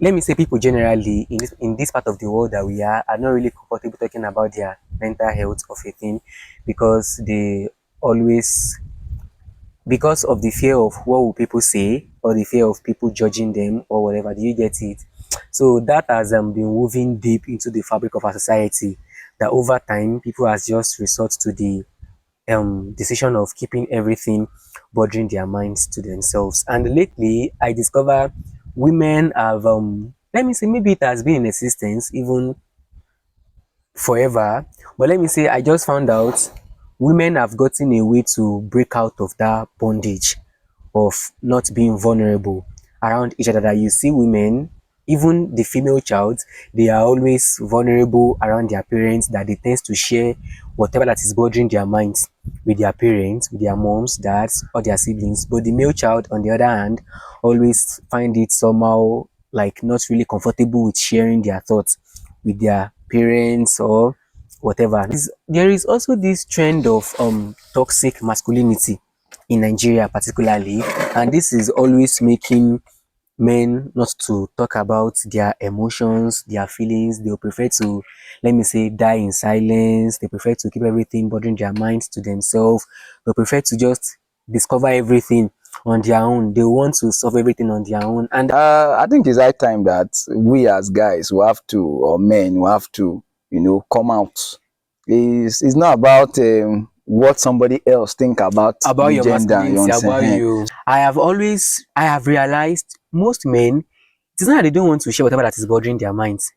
let me say people generally in this part of the world that we are not really comfortable talking about their mental health of a thing because they always because of the fear of what will people say or the fear of people judging them or whatever. Do you get it? So that has been woven deep into the fabric of our society. That over time, people has just resort to the decision of keeping everything bothering their minds to themselves. And lately, I discover women have let me say maybe it has been in existence even forever. But let me say, I just found out women have gotten a way to break out of that bondage of not being vulnerable around each other. That you see women, even the female child, they are always vulnerable around their parents, that they tend to share whatever that is bothering their minds with their parents, with their moms, dads, or their siblings. But the male child, on the other hand, always find it somehow like not really comfortable with sharing their thoughts with their parents or whatever. There is also this trend of toxic masculinity in Nigeria particularly, and this is always making men not to talk about their emotions, their feelings. They'll prefer to, let me say, die in silence. They prefer to keep everything bothering their minds to themselves. They prefer to just discover everything on their own. They want to solve everything on their own. And I think it's high time that we as guys will have to, or men will have to, come out. It's not about what somebody else think about the your gender. You masculinity, about understand? you. I have realized most men, it's not that they don't want to share whatever that is bothering their minds.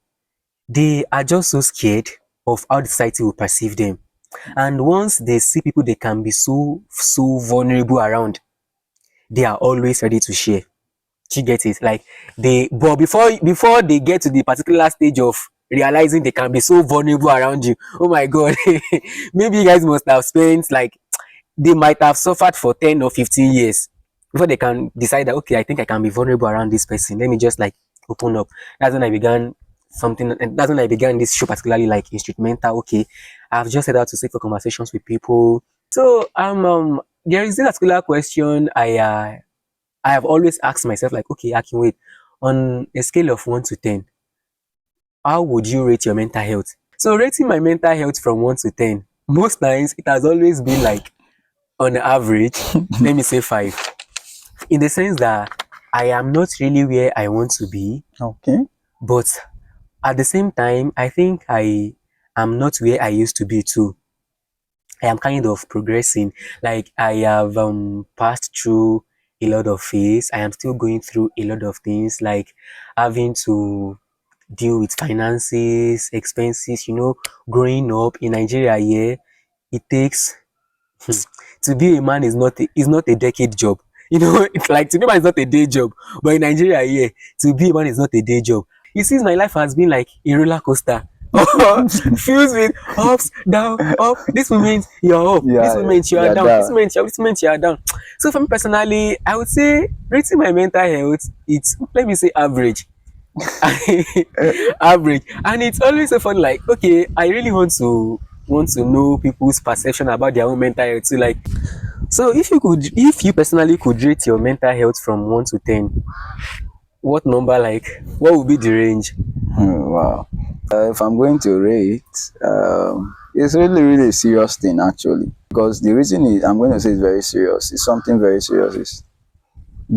They are just so scared of how the society will perceive them. And once they see people they can be so vulnerable around, they are always ready to share. You get it? Like but before they get to the particular stage of realizing they can be so vulnerable around you, oh my god, maybe you guys must have spent like they might have suffered for 10 or 15 years before they can decide that okay, I think I can be vulnerable around this person. Let me just like open up. That's when I began something, and that's when I began this show, particularly like instrumental. Okay, I've just set out to seek for conversations with people. So there is this particular question I have always asked myself, like, okay, I can wait. On a scale of 1 to 10, how would you rate your mental health? So rating my mental health from 1 to 10, most times it has always been like on average, let me say 5. In the sense that I am not really where I want to be, Okay. but at the same time, I think I am not where I used to be too. I am kind of progressing. Like I have passed through a lot of phase. I am still going through a lot of things like having to deal with finances, expenses, growing up in Nigeria here, it takes to be a man is not a decade job. It's like to be a man is not a day job. But in Nigeria here, to be a man is not a day job. It seems my life has been like a roller coaster. Filled with ups, down, up. This moment you're up. This Yeah, moment you are yeah, down. This that. moment you are down. So for me personally, I would say rating my mental health, it's let me say average. Average. And it's always so fun, like, okay, I really want to know people's perception about their own mental health. So like, so if you personally could rate your mental health from 1 to 10, what number, like what would be the range? Wow. If I'm going to rate, it's really a serious thing actually. Because the reason is, I'm going to say it's very serious. It's something very serious. It's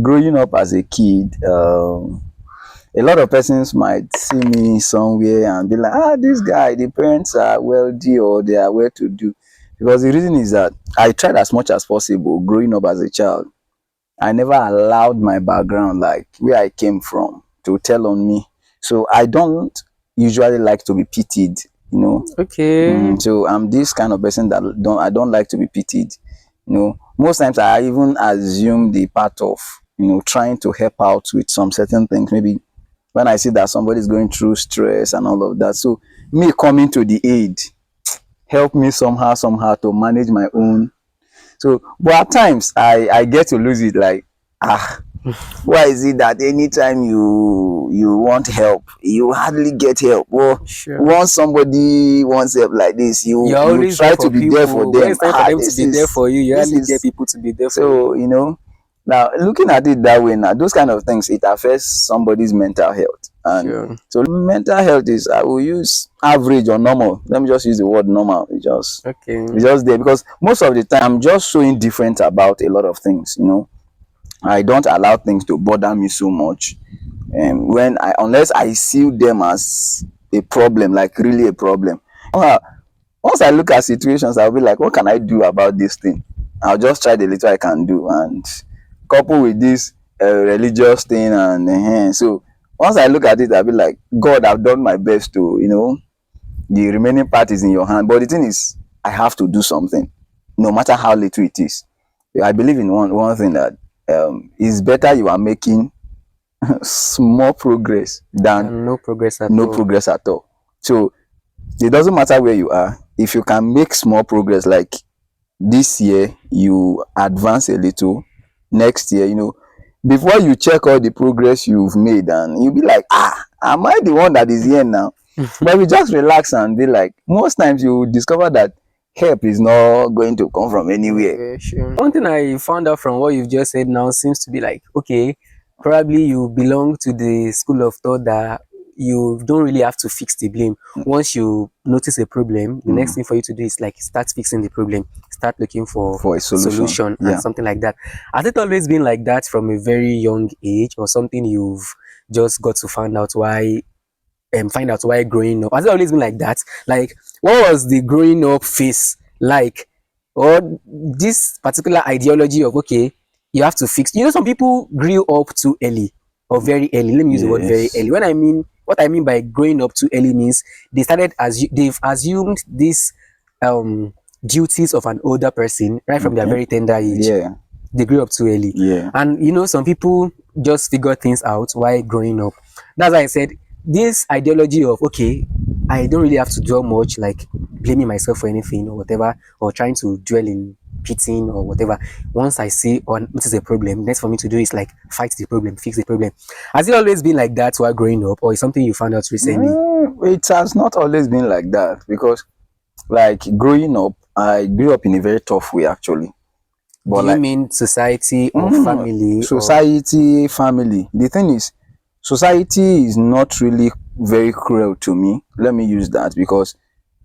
growing up as a kid. A lot of persons might see me somewhere and be like, this guy, the parents are wealthy or they are well to do. Because the reason is that I tried as much as possible growing up as a child. I never allowed my background, like where I came from, to tell on me. So I don't usually like to be pitied, you know. Okay. So I'm this kind of person that I don't like to be pitied. Most times I even assume the part of trying to help out with some certain things. Maybe when I see that somebody is going through stress and all of that. So me coming to the aid help me somehow to manage my own. So, but at times I get to lose it. Like, why is it that anytime you want help, you hardly get help? Well, Sure. once somebody wants help like this, you always try there to for be people. there for When them. it's time for them to This be there is for you, you this only get is people to be there for you. so now looking at it that way, now those kind of things, it affects somebody's mental health. And Sure. so mental health is, I will use average or normal. Let me just use the word normal. Okay. It's just there because most of the time I'm just so indifferent about a lot of things. I don't allow things to bother me so much. And when I unless I see them as a problem, like really a problem. Uh, Once I look at situations, I'll be like, what can I do about this thing? I'll just try the little I can do, and couple with this religious thing, and so once I look at it, I'll be like, God, I've done my best to, the remaining part is in your hand. But the thing is, I have to do something, no matter how little it is. I believe in one thing that it's better you are making small progress than And no progress at no all. progress at all. So it doesn't matter where you are. If you can make small progress, like this year you advance a little, next year, before you check all the progress you've made, and you'll be like, am I the one that is here now? But we just relax and be like, most times you discover that help is not going to come from anywhere. Okay, sure. One thing I found out from what you've just said now seems to be like, okay, probably you belong to the school of thought that you don't really have to fix the blame. Once you notice a problem, the next thing for you to do is like start fixing the problem, start looking for For a solution. solution and Yeah. something like that. Has it always been like that from a very young age, or something you've just got to find out why growing up? Has it always been like that? Like, what was the growing up phase like? Or this particular ideology of, okay, you have to fix. Some people grew up too early or very early. Let me use the word very Yes. early. What I mean by growing up too early means they've assumed these um duties of an older person right from their Okay. very tender age. Yeah. They grew up too early. Yeah. And some people just figure things out while growing up. That's why I said this ideology of, okay, I don't really have to dwell much, like blaming myself for anything or whatever, or trying to dwell in pitying or whatever. Once I see or notice a problem, next for me to do is like fight the problem, fix the problem. Has it always been like that while growing up, or is something you found out recently? It has not always been like that because, like, growing up, I grew up in a very tough way actually. Do But you like, mean society or family or society, family. The thing is, society is not really very cruel to me. Let me use that because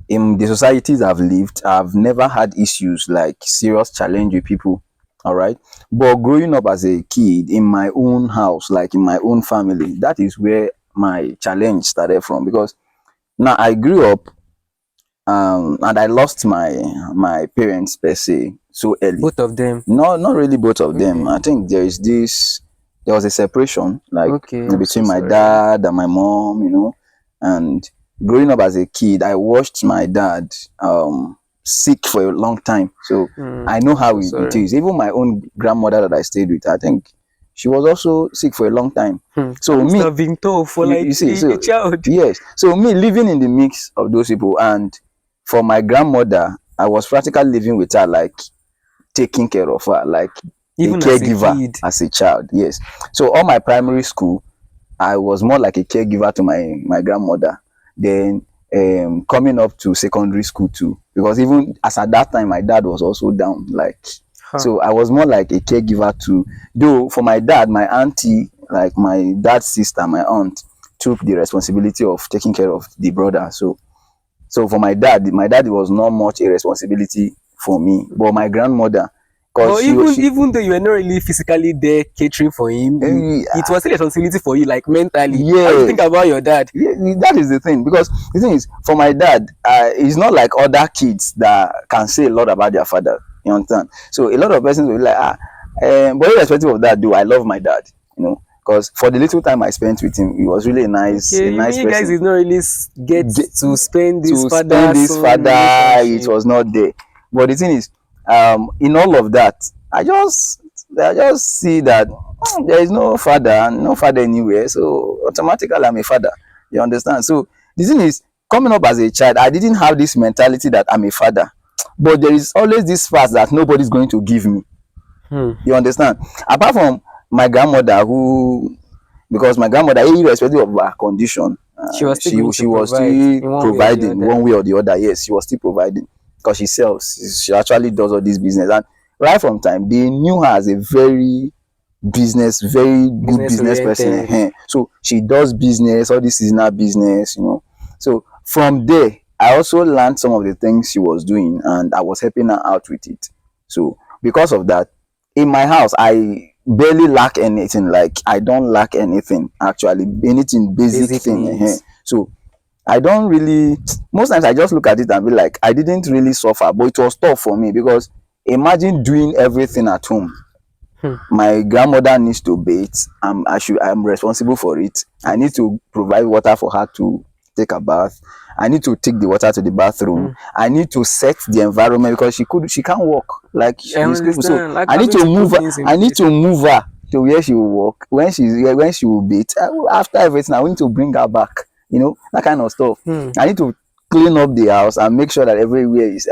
in the societies I've lived, I've never had issues like serious challenge with people. All right. But growing up as a kid in my own house, like in my own family, that is where my challenge started from because now I grew up and I lost my parents per se so early. both of them? No, not really both of them. Okay. I think there was a separation like Okay, I'm so between my sorry. dad and my mom, and growing up as a kid, I watched my dad sick for a long time. So I know I'm how so it sorry. is. Even my own grandmother that I stayed with, I think she was also sick for a long time. That So must me, have been tough for you like see, a so child. yes, so me living in the mix of those people, and for my grandmother, I was practically living with her, like taking care of her, like a Even as a caregiver kid. as a child. Yes. So all my primary school, I was more like a caregiver to my grandmother. Then coming up to secondary school too, because even as at that time, my dad was also down. Like, Huh. so I was more like a caregiver too. Though for my dad, my auntie, like my dad's sister, my aunt, took the responsibility of taking care of the brother. So for my dad was not much a responsibility for me, but my grandmother, because But even though you were not really physically there catering for him, eh, it was still a responsibility for you, like mentally. How do you think yes, about your dad? yeah, that is the thing. Because the thing is, for my dad, he's not like other kids that can say a lot about their father. You understand? So a lot of persons will be like, but irrespective of that, do I love my dad? Because for the little time I spent with him, he was really a Okay, you mean nice you guys person. did not really get Get, to spend this to spend this father-son father, it relationship? was not there. But the thing is, in all of that, I just see that there is no father and no father anywhere, so automatically I'm a father. You understand? So the thing is, coming up as a child, I didn't have this mentality that I'm a father, but there is always this fact that nobody's going to give me. Hmm. You understand? Apart from my grandmother, who, because my grandmother, irrespective of her condition, She was still going to she was provide still in one way or the providing other. one way or the other. Yes, she was still providing because she sells. She actually does all this business, and right from time they knew her as a very business, very good Business business person. oriented. So she does business, all this seasonal business, you know. So from there, I also learned some of the things she was doing, and I was helping her out with it. So because of that, in my house, I barely lack anything. Like I don't lack anything actually, anything basic Basic thing. needs. So I don't really, most times I just look at it and be like, I didn't really suffer, but it was tough for me because imagine doing everything at home. Hmm. My grandmother needs to bathe. I'm responsible for it. I need to provide water for her to take a bath. I need to take the water to the bathroom. Hmm. I need to set the environment because she can't walk like I these people. So understand. Like I need having to to move put her. things in I need place. to move her to where she will walk. When she will bathe. After everything, I need to bring her back. You know, that kind of stuff. Hmm. I need to clean up the house and make sure that everywhere is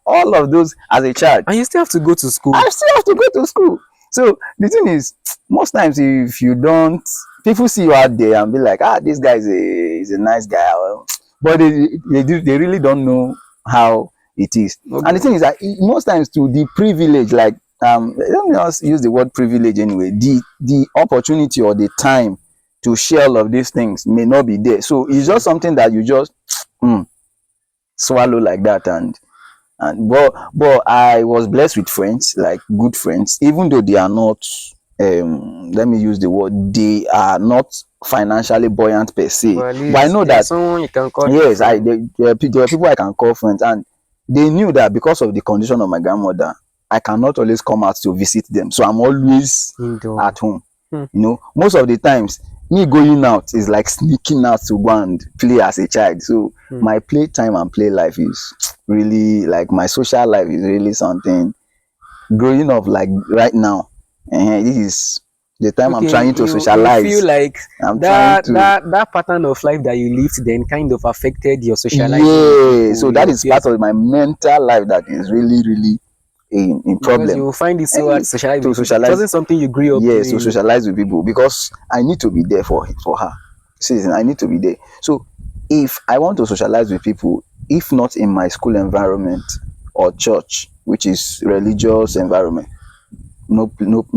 all of those as a child. And you still have to go to school. I still have to go to school. So the thing is, most times if you don't, people see you out there and be like, this guy is a nice guy. But they really don't know how it is. Okay. And the thing is that most times to the privilege, like let me just use the word privilege anyway, the opportunity or the time to share all of these things may not be there. So it's just something that you just swallow like that. And but I was blessed with friends, like good friends, even though they are not let me use the word, they are not financially buoyant per se, But at but I least know there's that someone you can call your yes, friend. there are people I can call friends, and they knew that because of the condition of my grandmother, I cannot always come out to visit them, so I'm always Indoor. at home. Hmm. You know, most of the times me going out is like sneaking out to go and play as a child. So my play time and play life is really, like, my social life is really something. Growing up like right now, this is the time I'm Okay, trying to you feel socialize. like I'm trying that to, that pattern of life that you lived then kind of affected your socializing with yeah. people, So that your is part peers, of my mental life that is really, really in because problem. you find it so hard to socialize To with people. It socialize, wasn't something you grew up yes, to doing. socialize with people because I need to be there for her. See, I need to be there. So if I want to socialize with people, if not in my school environment or church, which is religious environment, no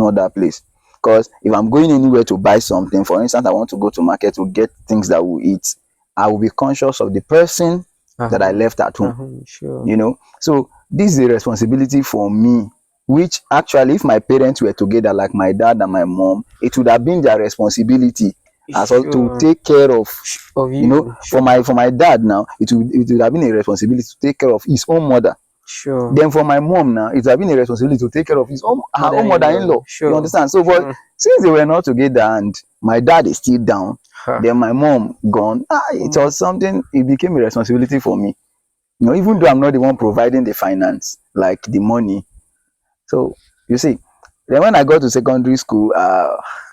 other place. Because if I'm going anywhere to buy something, for instance, I want to go to market to get things that we eat, I will be conscious of the person that I left at home. Sure. You know, so this is a responsibility for me, which actually, if my parents were together, like my dad and my mom, it would have been their responsibility as well to Sure. take care of. Of You know, you. Sure. for my dad now, it would have been a responsibility to take care of his own mother. Sure. Then for my mom now, it would have been a responsibility to take care of her own mother-in-law. You Sure. understand? So, but since they were not together and my dad is still down, then my mom gone, it was something. It became a responsibility for me. You know, even though I'm not the one providing the finance, like the money. So you see, then when I got to secondary school,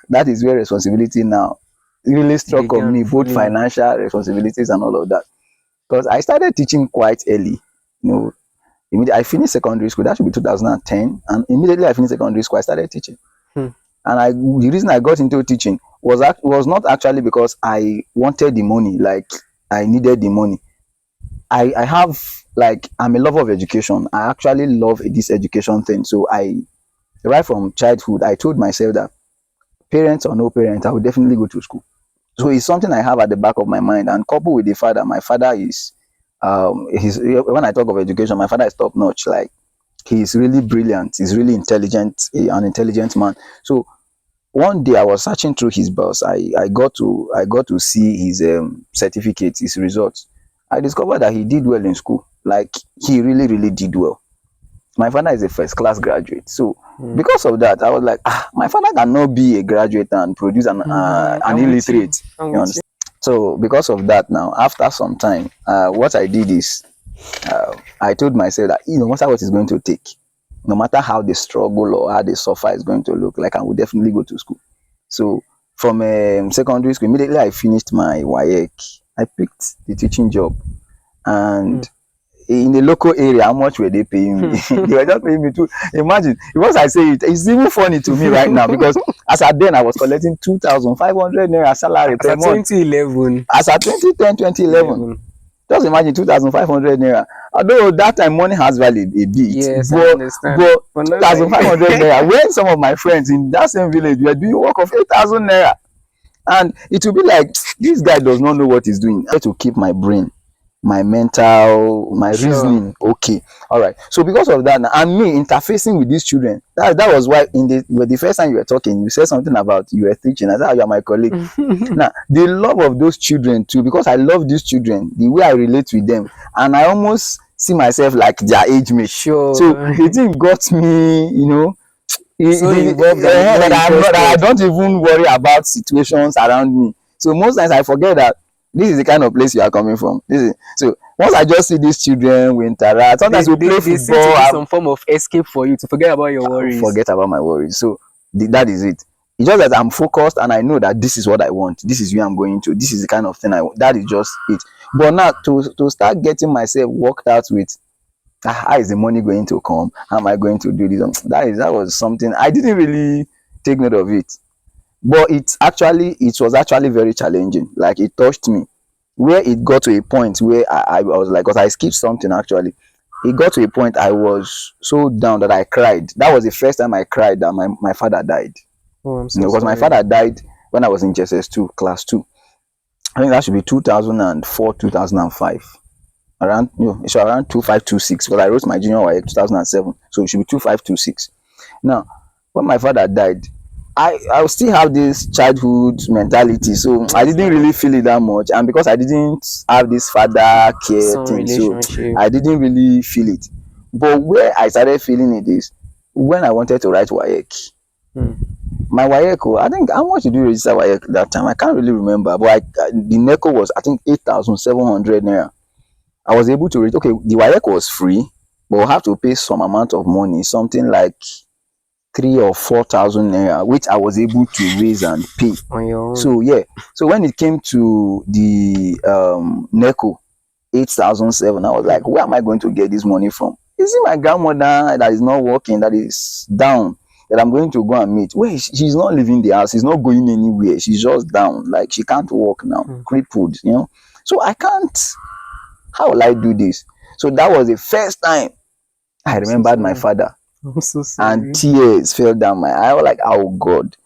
that is where responsibility now really struck on began me, both fully. financial responsibilities and all of that. Because I started teaching quite early. You know, I finished secondary school. That should be 2010, and immediately I finished secondary school, I started teaching. Hmm. And the reason I got into teaching was not actually because I wanted the money, like I needed the money. I have, like, I'm a lover of education. I actually love this education thing. So right from childhood, I told myself that parents or no parents, I will definitely go to school. So it's something I have at the back of my mind. And coupled with the father, my father is, when I talk of education, my father is top notch. Like, he's really brilliant. He's really intelligent, an intelligent man. So one day I was searching through his bus. I got to see his certificates, his results. I discovered that he did well in school. Like, he really, really did well. My father is a first class graduate. So because of that, I was like, my father cannot be a graduate and produce an illiterate. You understand? So because of that, now after some time, what I did is, I told myself that, no matter what it's going to take, no matter how the struggle or how the suffer is going to look like, I will definitely go to school. So from secondary school, immediately I finished my WAEC, I picked the teaching job. And in the local area, how much were they paying me? They were just paying me to imagine. Because I say it's even funny to me right now, because as at then I was collecting 2,500 naira salary per month. 2011. As at 2010, 2011. Just imagine 2,500 naira. Although that time money has value a bit, Yes, I but understand. but But not like 2,500 naira. When some of my friends in that same village were doing work of 8,000 naira, and it will be like this guy does not know what he's doing. I try to keep my brain, my mental, my sure. reasoning okay. All right. So because of that, and me interfacing with these children, that was why in the first time you were talking, you said something about you were teaching. I said, "Oh, you are my colleague." Now the love of those children too, because I love these children, the way I relate with them, and I almost see myself like their age mate. So Sure. the thing got me, So involved and more that I interested. don't even worry about situations around me. So most times I forget that this is the kind of place you are coming from. So once I just see these children, we interact. Sometimes we play They seem to football. be some form of escape for you to forget about your I worries. forget about my worries. So that is it. It's just that I'm focused and I know that this is what I want. This is where I'm going to. This is the kind of thing I want. That is just it. But now to start getting myself worked out with, how is the money going to come? How am I going to do this? That was something I didn't really take note of it. But it was actually very challenging. Like it touched me. Where it got to a point where I was like, because I skipped something actually. It got to a point I was so down that I cried. That was the first time I cried that my father died. Oh, I'm so Because my sorry. father died when I was in JSS2, class 2. I think that should be 2004, 2005. Around, it's around 2526, because I wrote my junior YE 2007. So it should be 2526. Now, when my father died, I still have this childhood mentality, so I That's didn't really nice. feel it that much. And because I didn't have this father care Some thing, so relationship. I didn't really feel it. But where I started feeling it is when I wanted to write WAEC. Hmm. My WAEC, I think, how much did you register WAEC that time? I can't really remember, but the NECO was, I think, 8,700 naira. I was able to read. Okay, the WAEC was free, but we'll have to pay some amount of money, something like 3 or 4 thousand naira, which I was able to raise and pay. On your own. So yeah, so when it came to the NECO 8,007, I was like, where am I going to get this money from? Is it my grandmother that is not working, that is down, that I'm going to go and meet? Well, she's not leaving the house, she's not going anywhere, she's just down, like she can't walk now, Hmm. crippled, So I can't. How will I do this? So that was the first time I I'm so remembered my sorry. father, I'm so and sorry. tears fell down my eye. I was like, oh God.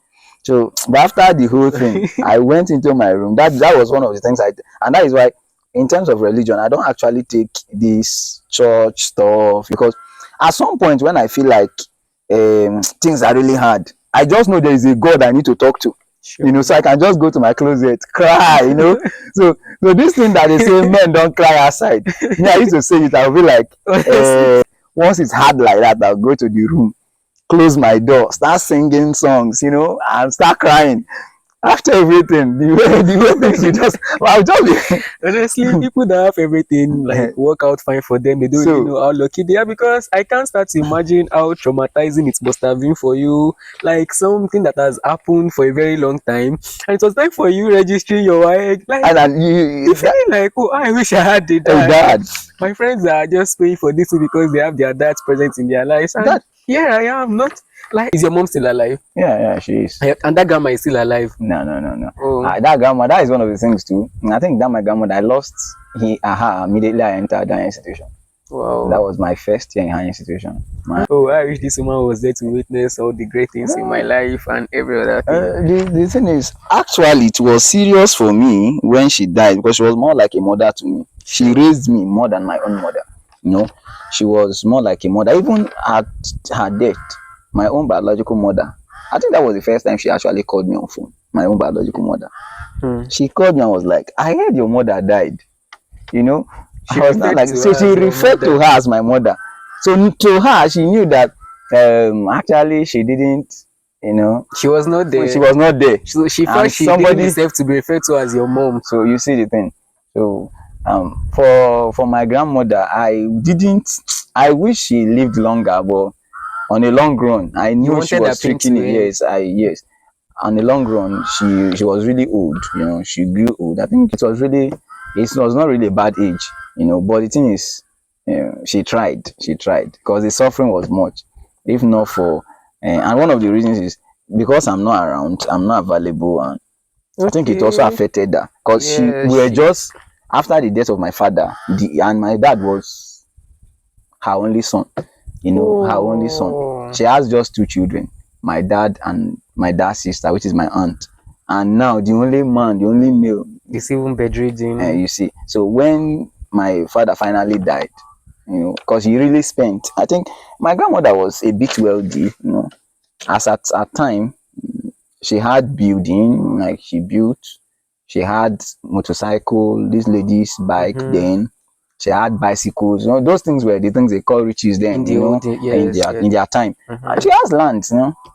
So, but after the whole thing, I went into my room. That was one of the things and that is why, in terms of religion, I don't actually take this church stuff, because at some point when I feel like things are really hard, I just know there is a God I need to talk to. Sure. So I can just go to my closet, cry. So this thing that they say men don't cry outside. Me, I used to say it. I'll be like, Honestly. once it's hard like that, I'll go to the room, close my door, start singing songs, and start crying. After everything, the way things will just, I'll just be. Honestly, people that have everything like work out fine for them, they don't really So know how lucky they are, because I can't start to imagine how traumatizing it must have been for you. Like something that has happened for a very long time, and it was time for you registering your wife. Like and then you feeling like, oh, I wish I had the dad. Like that my friends are just paying for this because they have their dads present in their lives, and that here I am not. Like, is your mom still alive? yeah, she is. Yeah, and that grandma is still alive. No, no, no, no. Oh, That grandma, that is one of the things too. I think that my grandmother, I lost her immediately I entered that institution. That wow. was my first year in higher institution. Oh, I wish this woman was there to witness all the great things in my life and every other thing. The thing is, actually, it was serious for me when she died, because she was more like a mother to me. She Sure. raised me more than my own mother. You know, she was more like a mother. Even at her death, my own biological mother, I think that was the first time she actually called me on phone. My own biological mother. Hmm. She called me and was like, I heard your mother died. You know, She I was not referred like, to so her she as your referred to mother. her as my mother. So to her, she knew that actually she didn't, She was not she there. was not there. So she felt And she didn't somebody, deserve to be referred to as your mom. so you see the thing. So for my grandmother, I wish she lived longer, but on a long run, I You knew she wanted was that pain tricking to me. end. Yes. On the long run, she was really old. She grew old. I think it was not really a bad age. But the thing is, she tried. She tried, because the suffering was much. If not for, and one of the reasons is because I'm not around, I'm not available, and I think it also Okay. affected her, because Yeah, we were she. just after the death of my father, and my dad was her only son, her only son. Oh, She has just two children, my dad and my dad's sister, which is my aunt. And now the only man, the only male, it's even bedridden. you see. So when my father finally died, because he really spent, I think my grandmother was a bit wealthy, as at time she had building, like she built, she had motorcycle, this lady's bike, Mm-hmm. then she had bicycles. Those things were the things they call riches In then, the old, in yes, their yes. in their time. And Mm-hmm. she has land,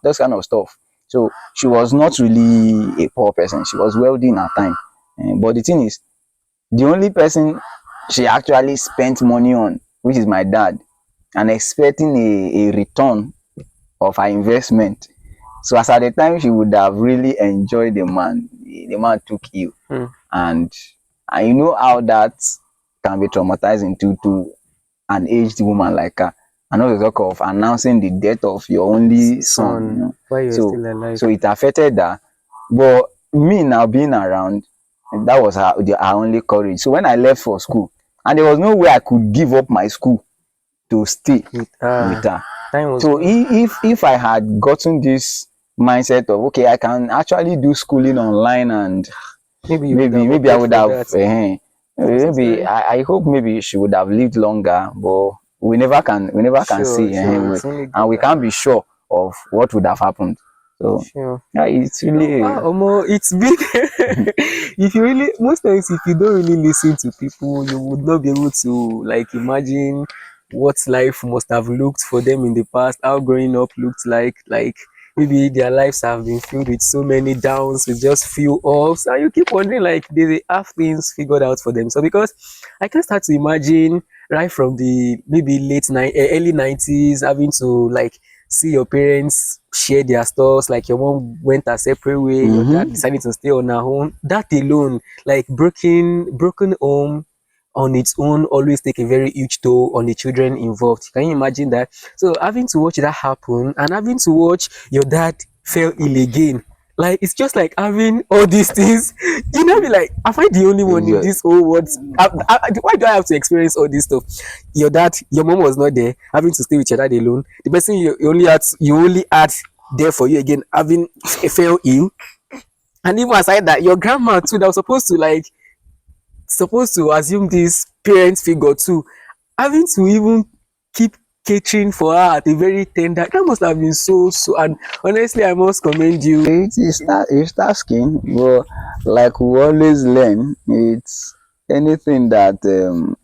those kind of stuff. So she was not really a poor person. She was wealthy in her time. But the thing is, the only person she actually spent money on, which is my dad, and expecting a return of her investment. So as at the time she would have really enjoyed the man took ill. Hmm. And you know how that can be traumatizing to an aged woman like her. And not to talk of announcing the death of your only son, Son, while you're So still alive. so it affected her. But me now being around, that was her only courage. So when I left for school, and there was no way I could give up my school to stay With with her. time was So gone. if I had gotten this mindset of, okay, I can actually do schooling online, and Maybe you would have maybe I opted would for have, that. I'm so maybe sorry. I hope maybe she would have lived longer, but we never can Sure, see, sure. we, It's only and God we that can't be knows. sure of what would have happened. So Sure. yeah, it's Oh, really wow, Omo, it's big. If you really, most times, if you don't really listen to people, you would not be able to like imagine what life must have looked for them in the past, how growing up looked like maybe their lives have been filled with so many downs, with just few ups, and you keep wondering like they have things figured out for them. So because I can start to imagine right from the maybe early 90s having to like see your parents share their stores, like your mom went a separate way, your dad mm-hmm. decided to stay on her own. That alone, like broken home on its own always take a very huge toll on the children involved. Can you imagine that? So having to watch that happen and having to watch your dad fell ill again, like it's just like having all these things. You know, be like, am I the only one in this whole world? Why do I have to experience all this stuff? Your mom was not there, having to stay with your dad alone. The person you only had there for you again, having fell ill, and even aside that, your grandma too, that was supposed to assume this parent figure too, having to even keep catering for her at a very tender. That must have been so. And honestly, I must commend you. It's tasking, but like we always learn, it's anything that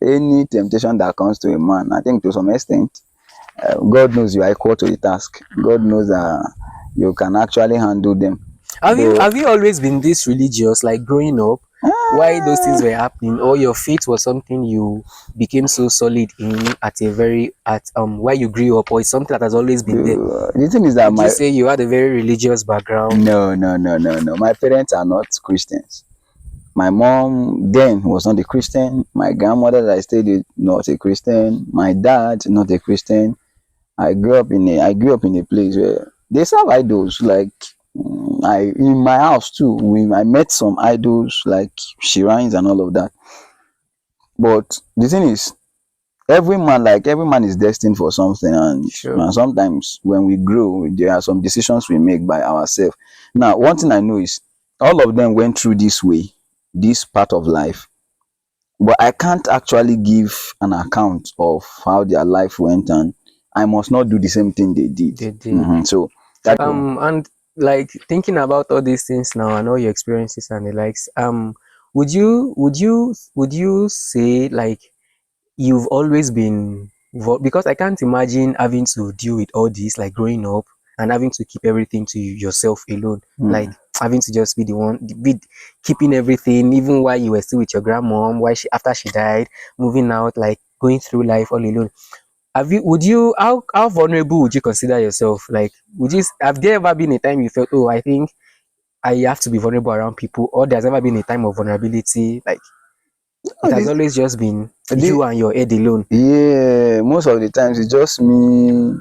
any temptation that comes to a man, I think to some extent, God knows you are equal to the task. God knows that you can actually handle them. Have you But have you always been this religious, like growing up? Why those things were happening, or your faith was something you became so solid in at a very at while you grew up, or it's something that has always been there? the thing is that Would you say you had a very religious background? no. My parents are not Christians. My mom then was not a Christian. My grandmother that I stayed with not a Christian. My dad not a Christian. I grew up in a place where they serve idols. Like I in my house too. I met some idols like shrines and all of that. But the thing is, every man is destined for something, Sure. and sometimes when we grow, there are some decisions we make by ourselves. Now, one thing I know is all of them went through this way, this part of life, but I can't actually give an account of how their life went, and I must not do the same thing they did. They did. So that And like thinking about all these things now and all your experiences and the likes, would you say like you've always been because I can't imagine having to deal with all this like growing up and having to keep everything to yourself alone, like mm, having to just be the one be keeping everything even while you were still with your grandmom, while she after she died, moving out, like going through life all alone. Would you how vulnerable would you consider yourself? Like would you have there ever been a time you felt, oh, I think I have to be vulnerable around people, or there's ever been a time of vulnerability, like it oh, has always just been the, you and your head alone? yeah, most of the times it's just me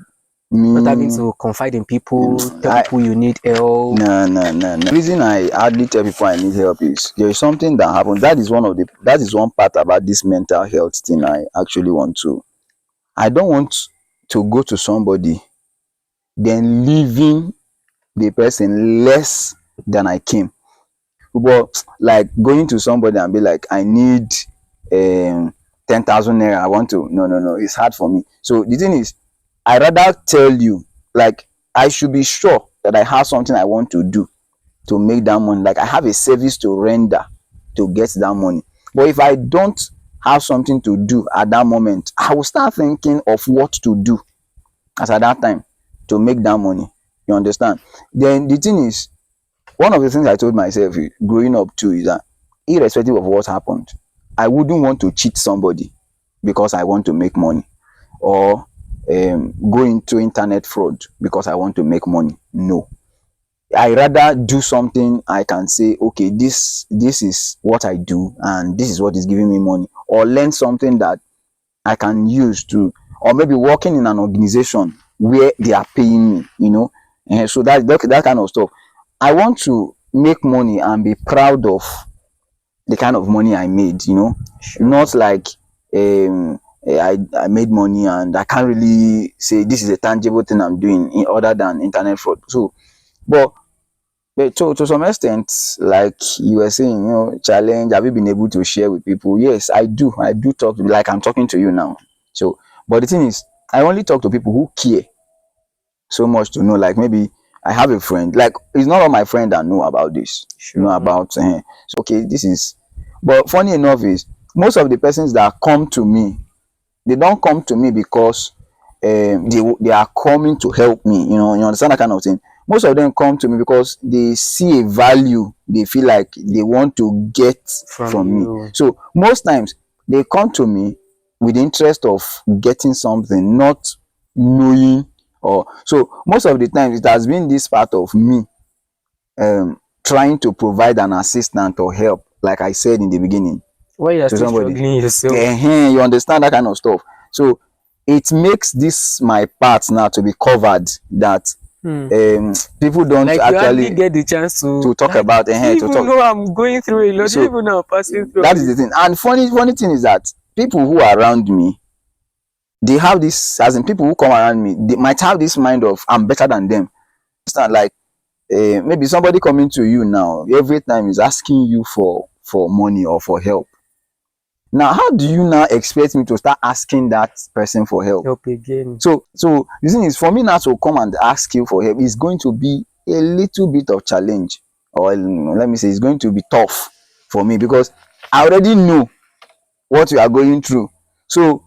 Not having Me, to confide in people, tell I people you need help. no. The reason I hardly tell people I need help is there is something that happens. That is one part about this mental health thing I actually want to. I don't want to go to somebody then leaving the person less than I came. But like going to somebody and be like, I need 10,000 naira. I want to. No. It's hard for me. So the thing is, I rather tell you, like, I should be sure that I have something I want to do to make that money. Like I have a service to render to get that money. But if I don't have something to do at that moment, I will start thinking of what to do as at that time to make that money. You understand? Then the thing is, one of the things I told myself growing up too is that irrespective of what happened, I wouldn't want to cheat somebody because I want to make money, or go into internet fraud because I want to make money. No. I rather do something I can say, okay, this is what I do and this is what is giving me money, or learn something that I can use to, or maybe working in an organization where they are paying me, so that kind of stuff. I want to make money and be proud of the kind of money I made, Sure. not like I made money and I can't really say this is a tangible thing I'm doing other than internet fraud. So, but to some extent, like you were saying, challenge, have you been able to share with people? Yes, I do. I do talk to, like I'm talking to you now. So, but the thing is, I only talk to people who care so much to know. Like maybe I have a friend, like it's not all my friend that know about this, Sure. about so okay, this is. But funny enough is most of the persons that come to me, they don't come to me because they are coming to help me. You understand that kind of thing. Most of them come to me because they see a value they feel like they want to get From from me. you. So most times they come to me with the interest of getting something, not knowing. Or so most of the times it has been this part of me trying to provide an assistant or help, like I said in the beginning, Why you are to still somebody. struggling yourself? You understand that kind of stuff. So it makes this my part now to be covered, that people don't Like you hardly actually get the chance to, to talk like, about, do you to even talk. know I'm going through a lot? Do you So even know I'm passing through all that is the this? thing. And funny thing is that people who are around me, they have this, as in people who come around me, they might have this mind of I'm better than them. Understand? Like maybe somebody coming to you now every time is asking you for money or for help. Now, how do you now expect me to start asking that person for help? Help again. So the thing is, for me now to come and ask you for help is going to be a little bit of challenge, or let me say, it's going to be tough for me because I already know what you are going through. So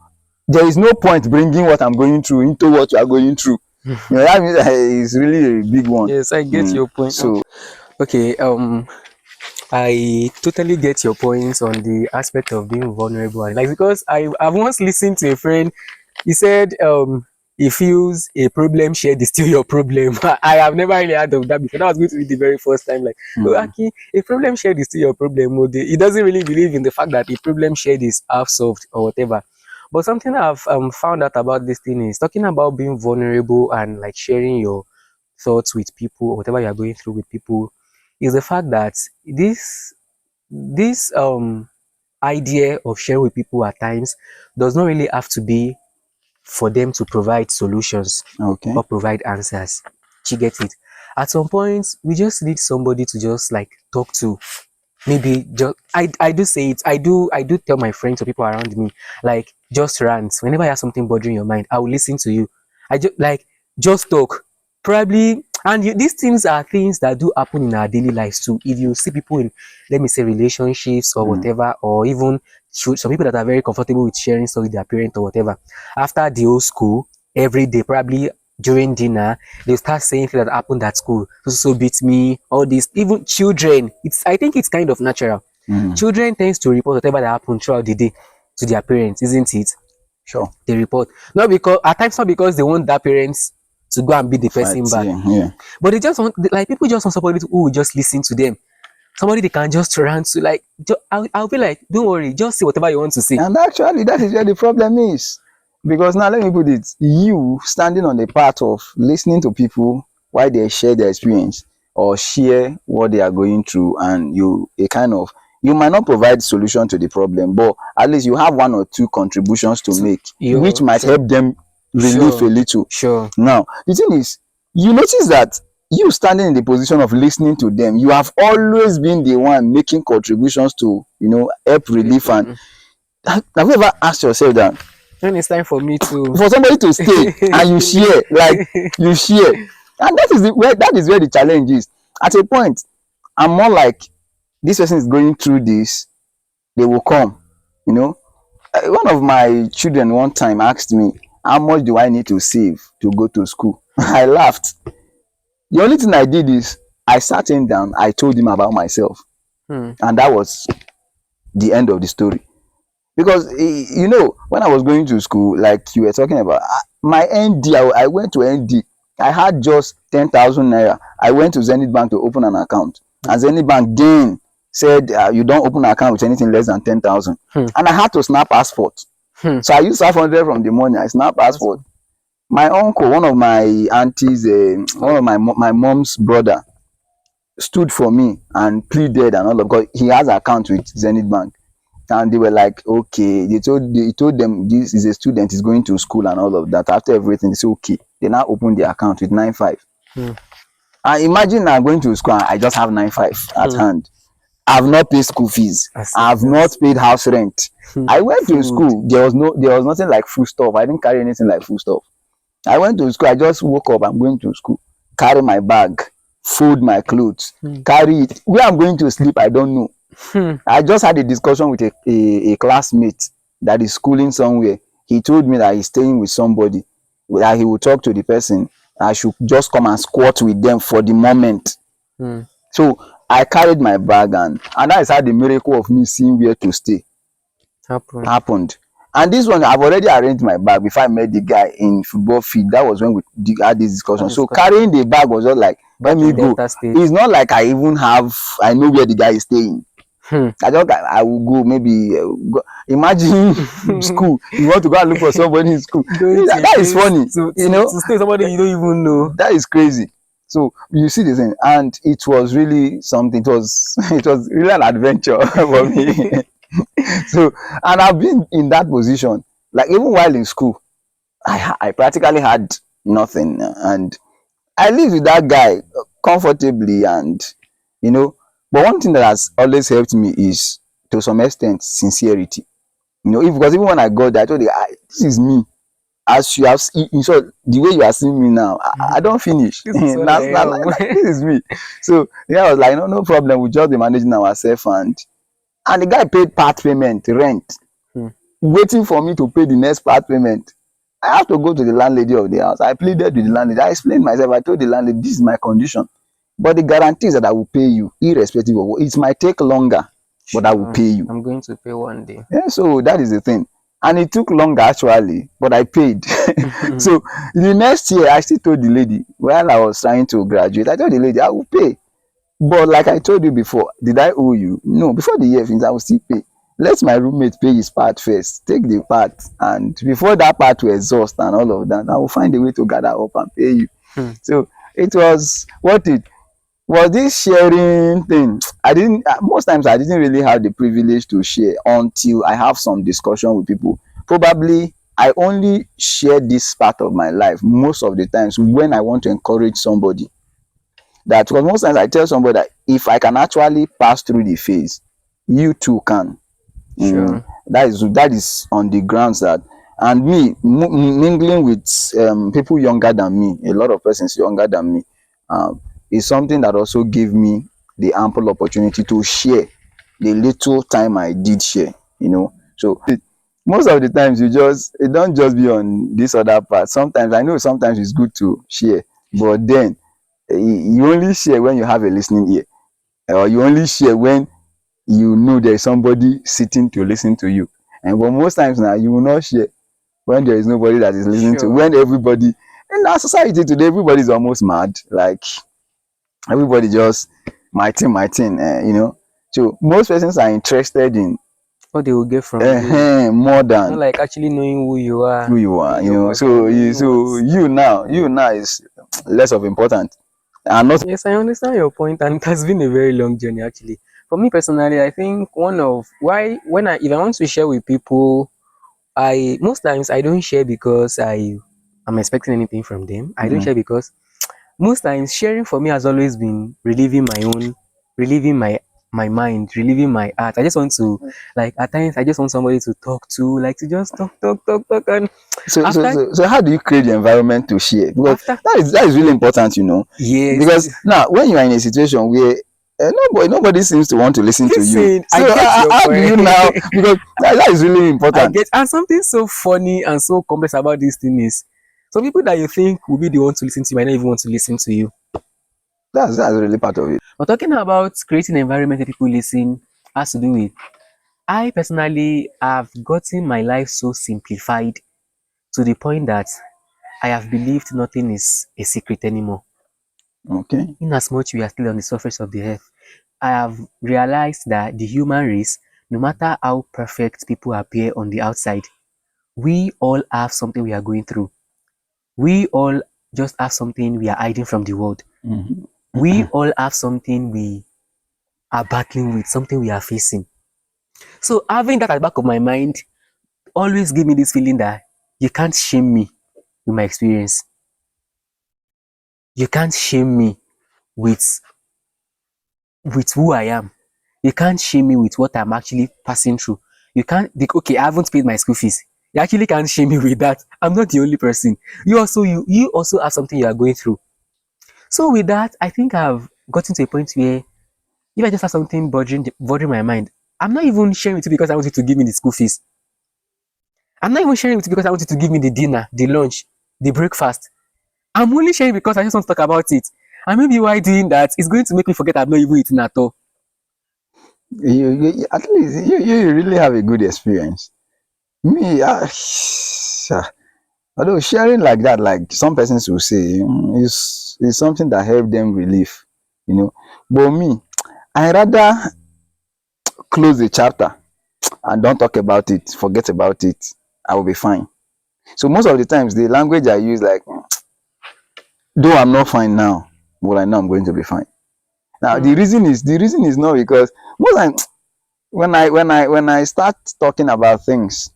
there is no point bringing what I'm going through into what you are going through. That means it's really a big one. Yes, I get your point. So Okay, I totally get your points on the aspect of being vulnerable. Like, because I've once listened to a friend, he said he feels a problem shared is still your problem. I have never really heard of that before. That was going to be the very first time. Like, oh, Aki, a problem shared is still your problem. Oh, he doesn't really believe in the fact that a problem shared is half solved or whatever. But something I've found out about this thing is talking about being vulnerable and like sharing your thoughts with people or whatever you're going through with people is the fact that this idea of sharing with people at times does not really have to be for them to provide solutions okay. or provide answers. You get it? At some point, we just need somebody to just like talk to. Maybe just I do say it. I do tell my friends or people around me, like, just rant. Whenever you have something bothering your mind, I will listen to you. I just like, just talk. Probably, and these things are things that do happen in our daily lives too. If you see people in, let me say, relationships or whatever, or even some people that are very comfortable with sharing stuff with their parents or whatever, after the old school, every day, probably during dinner, they start saying things that happened at school. So beats me, all this. Even children, I think it's kind of natural. Children tends to report whatever that happened throughout the day to their parents, isn't it? Sure. They report. Not because, at times, not because they want their parents to go and beat the Fight, person back. yeah. But they just want, like, people just want somebody who will just listen to them. Somebody they can just run to, like, I'll be like, don't worry, just say whatever you want to say. And actually, that is where the problem is. Because now let me put it, you standing on the path of listening to people while they share their experience or share what they are going through, and you a kind of, you might not provide solution to the problem, but at least you have one or two contributions to make, which You're might help them relieve a sure, little. sure. Now, the thing is, you notice that you standing in the position of listening to them, you have always been the one making contributions to, help relief. And have you ever asked yourself that When it's time for me to for somebody to stay and you share, like you share, and that is where the challenge is. At a point, I'm more like, this person is going through this, they will come. One of my children one time asked me, how much do I need to save to go to school? I laughed. The only thing I did is I sat him down, I told him about myself, and that was the end of the story. Because when I was going to school, like you were talking about, my ND, I went to ND, I had just 10,000 naira. I went to Zenith Bank to open an account, and Zenith Bank then said, you don't open an account with anything less than 10,000. And I had to snap passport. So I used 500 from the money, I snapped passport. My uncle, one of my aunties, one of my mom's brother, stood for me and pleaded and all of, because he has an account with Zenith Bank. And they were like, okay, he told them this is a student, is going to school and all of that. After everything, they said okay. They now opened the account with 95. And imagine I'm going to school and I just have 95 at hand. I've not paid school fees. I've not paid house rent. I went to school. There was nothing like food stuff. I didn't carry anything like food stuff. I went to school. I just woke up. I'm going to school. Carry my bag, fold my clothes, carry it. Where I'm going to sleep, I don't know. I just had a discussion with a classmate that is schooling somewhere. He told me that he's staying with somebody, that he will talk to the person. I should just come and squat with them for the moment. So I carried my bag, and that is how the miracle of me seeing where to stay happened. And this one, I've already arranged my bag before I met the guy in football field. That was when we had this discussion. So carrying the bag was just like, let me go. It's not like I know where the guy is staying. I will go, maybe imagine school, you want to go and look for somebody in school. That is funny. To stay somebody you don't even know. That is crazy. So you see the thing, and it was really something. It was really an adventure for me. So, and I've been in that position, like even while in school, I practically had nothing, and I lived with that guy comfortably, and but one thing that has always helped me is, to some extent, sincerity. Because even when I got there, I told you, this is me. As you have seen, so the way you are seeing me now, I don't finish. This is me. So I was like, no problem. We just be managing ourselves, and the guy paid part payment, rent, waiting for me to pay the next part payment. I have to go to the landlady of the house. I pleaded with the landlady. I explained myself. I told the landlady, this is my condition. But the guarantee is that I will pay you, irrespective of what. It might take longer, but I will pay you. I'm going to pay one day. Yeah, so that is the thing. And it took longer actually, but I paid. So the next year, I still told the lady, while I was trying to graduate, I told the lady, I will pay. But like I told you before, did I owe you? No, before the year finishes, I will still pay. Let my roommate pay his part first. Take the part, and before that part to exhaust and all of that, I will find a way to gather up and pay you. So it was worth it. Was this sharing thing? Most times I didn't really have the privilege to share until I have some discussion with people. Probably I only share this part of my life most of the times when I want to encourage somebody. Because most times I tell somebody that if I can actually pass through the phase, you too can. Sure. That is on the grounds that, and me mingling with people younger than me, a lot of persons younger than me, is something that also gave me the ample opportunity to share the little time I did share. So most of the times it don't just be on this other part. Sometimes it's good to share, but then you only share when you have a listening ear, or you only share when you know there is somebody sitting to listen to you. But most times now you will not share when there is nobody that is listening to. When everybody in our society today, everybody is almost mad. Like everybody just my thing. So most persons are interested in what they will get from you. More Not than like actually knowing who you who are, you are, knowing you your know. background, So knowing what. you now is less of important, and not. Yes, I understand your point, and it has been a very long journey actually. For me personally, I think one of why when I if I want to share with people, I most times I don't share because I'm expecting anything from them. I don't Mm, share because most times sharing for me has always been relieving my mind, relieving my heart. I just want to like at times I just want somebody to talk to, like to just talk, and after so how do you create the environment to share? Because after that is really important, you know. yes, Because now when you are in a situation where nobody seems to want to listen to you, listen, I so get your how do point. you now? Because that is really I important. get, and something so funny and so complex about this thing is some people that you think will be the one to listen to you might not even want to listen to you. That's really part of it. But talking about creating an environment where people listen has to do with I personally have gotten my life so simplified to the point that I have believed nothing is a secret anymore. Okay. In as much we are still on the surface of the earth, I have realized that the human race, no matter how perfect people appear on the outside, we all have something we are going through. We all just have something we are hiding from the world. Mhm. We all have something we are battling with, something we are facing. So having that at the back of my mind always give me this feeling that you can't shame me with my experience. You can't shame me with who I am. You can't shame me with what I'm actually passing through. You can't be okay, I haven't paid my school fees. You actually can't shame me with that. I'm not the only person. You also have something you are going through. So with that, I think I've gotten to a point where if I just have something bothering my mind, I'm not even sharing with you because I want you to give me the school fees. I'm not even sharing with you because I want you to give me the dinner, the lunch, the breakfast. I'm only sharing because I just want to talk about it. And maybe while doing that, it's going to make me forget I've not even eaten at all. At least you really have a good experience. Me, although sharing like that, like some persons will say, is something that help them relief, you know. But me, I rather close the chapter and don't talk about it, forget about it. I will be fine. So most of the times, the language I use, like, though I'm not fine now, but I know I'm going to be fine. Now Hmm. the reason is not because most times when I start talking about things,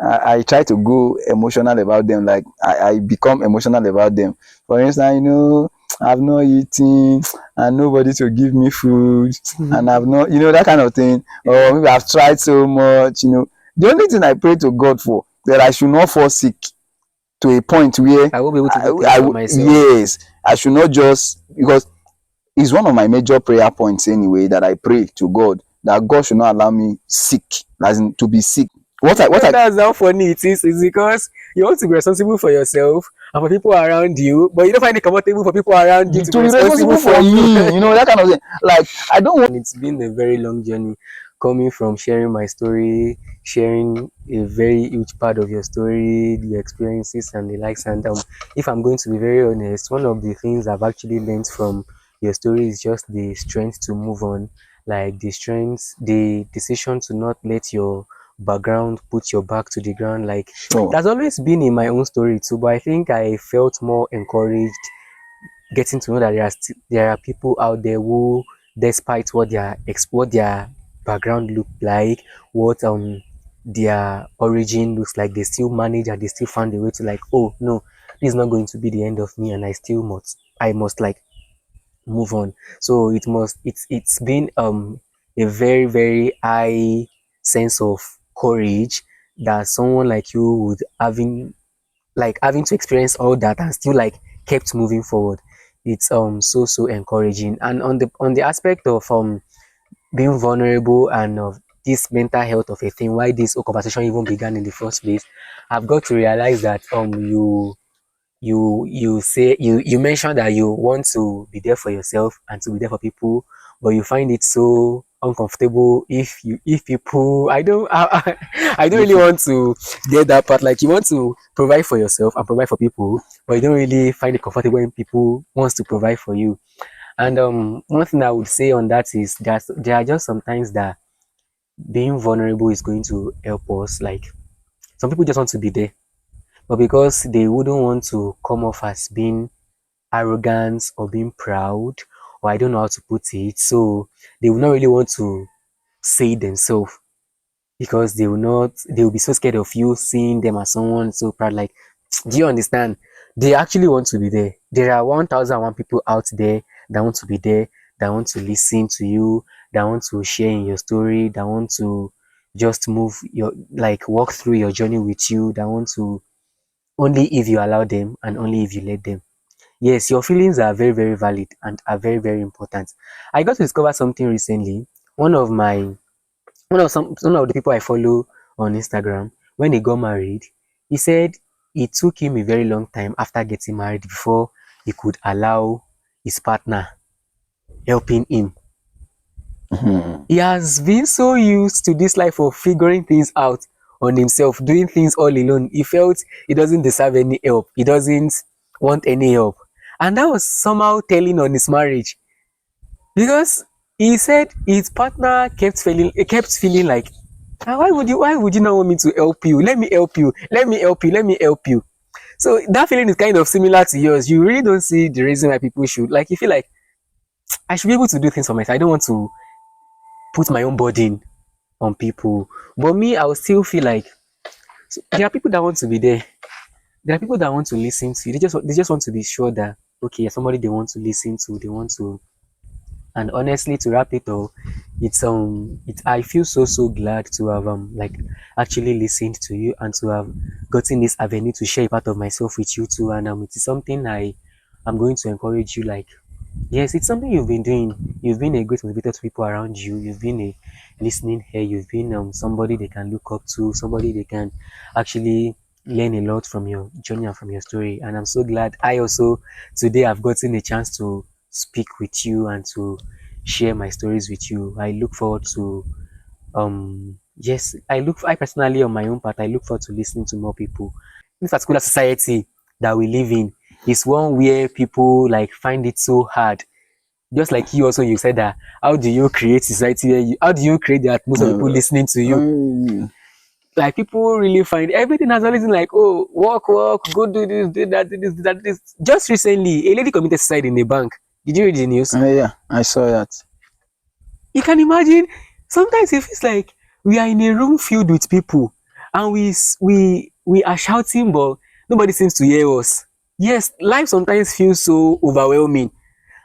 I try to go emotional about them. Like I become emotional about them. For instance, I've not eaten and nobody to give me food, and I've not, that kind of thing. Or Yeah. maybe I've tried so much. The only thing I pray to God for that I should not fall sick to a point where I won't be able to do things for myself. yes, I should not just because it's one of my major prayer points anyway that I pray to God that God should not allow me sick, as in to be sick. What I That's how funny it is. It's because you want to be responsible for yourself and for people around you, but you don't find it comfortable for people around you to be to be responsible responsible for for you. me, that kind of thing. Like I don't want. And it's been a very long journey coming from sharing my story, sharing a very huge part of your story, the experiences and the likes. And if I'm going to be very honest, one of the things I've actually learned from your story is just the strength to move on, like the strength, the decision to not let your background put your back to the ground. Like Sure. that's always been in my own story too, but I think I felt more encouraged getting to know that there are people out there who, despite what their background look like, what their origin looks like, they still manage and they still find a way to like, oh no, this is not going to be the end of me, and I must like move on. So it's been a very very high sense of courage that someone like you would having to experience all that and still like kept moving forward. It's so encouraging. And on the aspect of being vulnerable and of this mental health of a thing, why this whole conversation even began in the first place, I've got to realize that you say you mentioned that you want to be there for yourself and to be there for people, but you find it so uncomfortable if people I don't really want to get that part. Like you want to provide for yourself and provide for people, but you don't really find it comfortable when people wants to provide for you. And one thing I would say on that is that there are just sometimes that being vulnerable is going to help us. Like some people just want to be there, but because they wouldn't want to come off as being arrogant or being proud, or I don't know how to put it, so they will not really want to say it themselves because they will be so scared of you seeing them as someone so proud. Like, do you understand? They actually want to be there. There are 1001 people out there that want to be there, that want to listen to you, that want to share in your story, that want to just move your, like, walk through your journey with you, that want to, only if you allow them and only if you let them. Yes, your feelings are very, very valid and are very, very important. I got to discover something recently. One of my one of the people I follow on Instagram, when he got married, he said it took him a very long time after getting married before he could allow his partner helping him. Mhm. He has been so used to this life of figuring things out on himself, doing things all alone. He felt he doesn't deserve any help. He doesn't want any help. And that was somehow telling on his marriage because he said his partner kept feeling like, "Ah, why would you not want me to help you? Let me help you. Let me help you. Let me help you." So that feeling is kind of similar to yours. You really don't see the reason why people should, like, you feel like I should be able to do things for myself. I don't want to put my own burden on people. But me, I will still feel like, so there are people that want to be there. There are people that want to listen to you. They just want to be sure that okay, you're somebody they want to listen to. They want to. And honestly, to wrap it all, it's I feel so glad to have like actually listened to you and to have gotten this avenue to share a part of myself with you too. And it is something I'm going to encourage you. Like, yes, it's something you've been doing. You've been a great motivator to people around you. You've been a listening here. You've been somebody they can look up to, somebody they can actually learn a lot from your journey and from your story. And I'm so glad I also today I've gotten a chance to speak with you and to share my stories with you. I look forward to yes, I personally on my own part, I look forward to listening to more people. This particular society that we live in is one where people like find it so hard, just like you also you said that how do you create society where how do you create that most of the people Uh, listening to you, mm, like people really find everything has always been like, oh, work, go do this, do that, do that, this. Just recently a lady committed suicide in a bank. Did you read the news? yeah, I saw that. You can imagine, sometimes it feels like we are in a room filled with people and we are shouting but nobody seems to hear us. Yes, life sometimes feels so overwhelming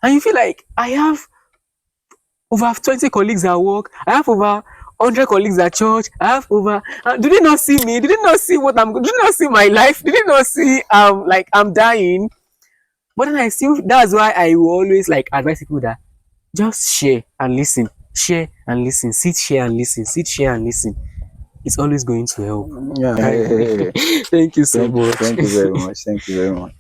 and you feel like I have over 20 colleagues at work, I have over 100 colleagues at church, I have over do they not see me? Do they not see what I'm, do they not see my life? Do they not see like I'm dying? But then I still, that's why I will always like advise people that just share and listen, sit, share and listen, sit, share and listen. It's always going to help. Yeah. Right? Thank you so Thank you much. very much. Thank you very much.